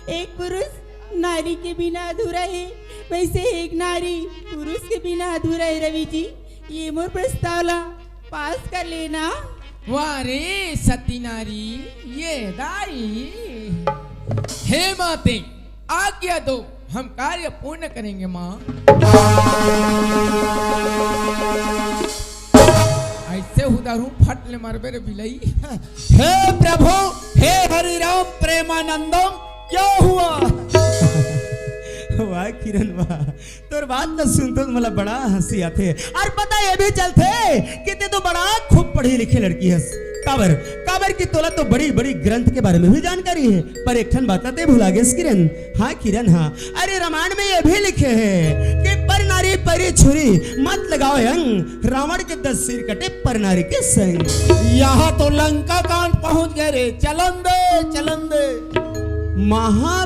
एक पुरुष नारी के बिना अधूरा है, वैसे एक नारी पुरुष के बिना अधूरा है। रवि जी, ये मोर प्रस्तावला पास कर लेना। वाह रे सती नारी, ये दाई। हे माते, आज्ञा दो, हम कार्य पूर्ण करेंगे माँ। ऐसे उदारू फट ले मारबे रे बिलई। हे प्रभु, हे हरि राम प्रेमानंदम, क्या हुआ? वाह किरण वाह, तोर बात न सुनते तो मला बड़ा हंसी आते। और पता ये भी चलते कि ते तो बड़ा खूब पढ़ी लिखी लड़की है। काबर काबर की तोला तो बड़ी बड़ी ग्रंथ के बारे में भी जानकारी है, पर एक ठन बात ते भुला गए किरण। हाँ किरण हाँ, अरे रामायण में ये भी लिखे है कि पर नारी परी छुरी मत लगाओ यंग, रावण के 10 सिर कटे पर नारी के संग। यहाँ तो लंका कांड पहुंच गए रे, चलन दे महा